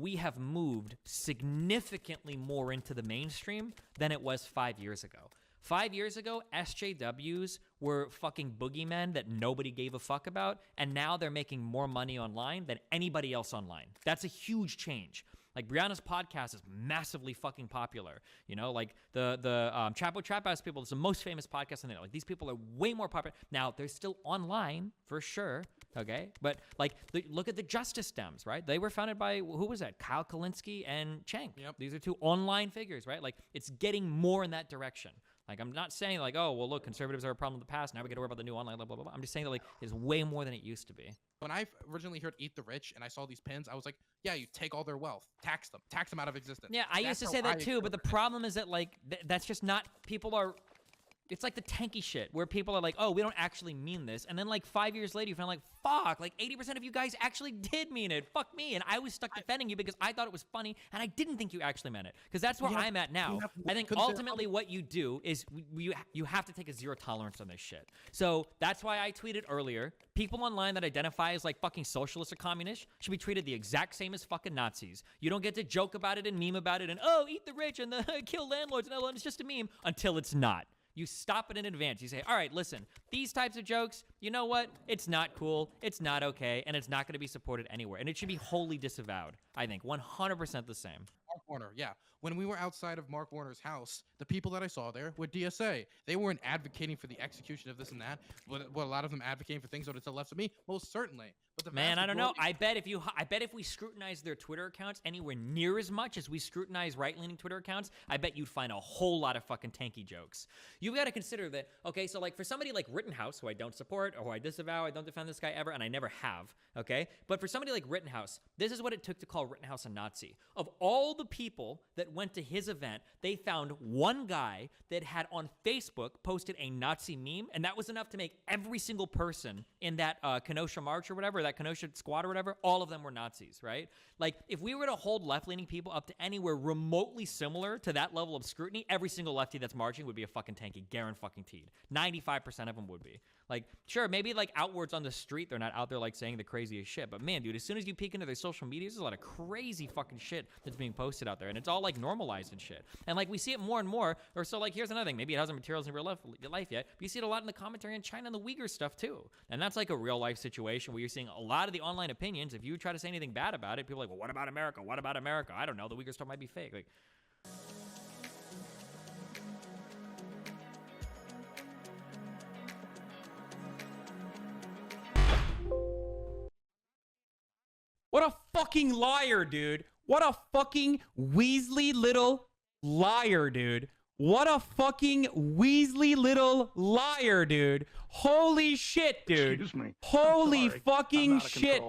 we have moved significantly more into the mainstream than it was 5 years ago. 5 years ago, SJWs were fucking boogeymen that nobody gave a fuck about, and now they're making more money online than anybody else online. That's a huge change. Like, Brianna's podcast is massively fucking popular. You know, like, the Chapo Trap House people, it's the most famous podcast in there. Like, these people are way more popular. Now, they're still online, for sure, okay? But, like, look at the Justice Dems, right? They were founded by, who was that? Kyle Kalinske and Cenk. Yep. These are two online figures, right? Like, it's getting more in that direction. Like, I'm not saying, like, oh, well, look, conservatives are a problem in the past. Now we got to worry about the new online, blah, blah, blah. I'm just saying that, like, it's way more than it used to be. When I originally heard "Eat the Rich" and I saw these pins, I was like, "Yeah, you take all their wealth, tax them out of existence." Yeah, I used to say that too, but the problem is that, like, that's just not, people are, it's like the tanky shit where people are like, oh, we don't actually mean this. And then, like, 5 years later, you find, like, fuck, like, 80% of you guys actually did mean it. Fuck me. And I was stuck defending you because I thought it was funny, and I didn't think you actually meant it. Because that's where I'm at now. I think ultimately what you do is you have to take a zero tolerance on this shit. So that's why I tweeted earlier, people online that identify as, like, fucking socialists or communists should be treated the exact same as fucking Nazis. You don't get to joke about it and meme about it and, oh, eat the rich and kill landlords and it's just a meme until it's not. You stop it in advance. You say, all right, listen, these types of jokes, you know what? It's not cool. It's not okay. And it's not going to be supported anywhere. And it should be wholly disavowed, I think. 100% the same. Mark Warner, yeah. When we were outside of Mark Warner's house, the people that I saw there were DSA. They weren't advocating for the execution of this and that. What a lot of them advocating for things that are to the left of me? Most certainly. But the Man, I don't know. I bet if we scrutinize their Twitter accounts anywhere near as much as we scrutinize right-leaning Twitter accounts, I bet you'd find a whole lot of fucking tanky jokes. You've got to consider that, okay, so, like, for somebody like Rittenhouse, who I don't support or who I disavow, I don't defend this guy ever, and I never have, okay? But for somebody like Rittenhouse, this is what it took to call Rittenhouse a Nazi. Of all the people that went to his event, they found one guy that had on Facebook posted a Nazi meme, and that was enough to make every single person in that Kenosha March or whatever, that Kenosha squad or whatever, all of them were Nazis, right? Like, if we were to hold left-leaning people up to anywhere remotely similar to that level of scrutiny, every single lefty that's marching would be a fucking tanky, guaranteed. 95% of them would be. Like, sure, maybe, like, outwards on the street, they're not out there, like, saying the craziest shit, but man, dude, as soon as you peek into their social media, there's a lot of crazy fucking shit that's being posted out there, and it's all, like, normalized and shit. And, like, we see it more and more, or so, like, here's another thing, maybe it hasn't materialized in real life yet, but you see it a lot in the commentary in China and the Uyghur stuff, too. And that's, like, a real-life situation where you're seeing a lot of the online opinions. If you try to say anything bad about it, people are like, well, what about America? What about America? I don't know, the Uyghur stuff might be fake. Like, what a fucking liar, dude. What a fucking Weasley little liar, dude. What a fucking Weasley little liar, dude. Holy shit, dude. Excuse me. Holy I'm sorry. fucking I'm out of shit, control.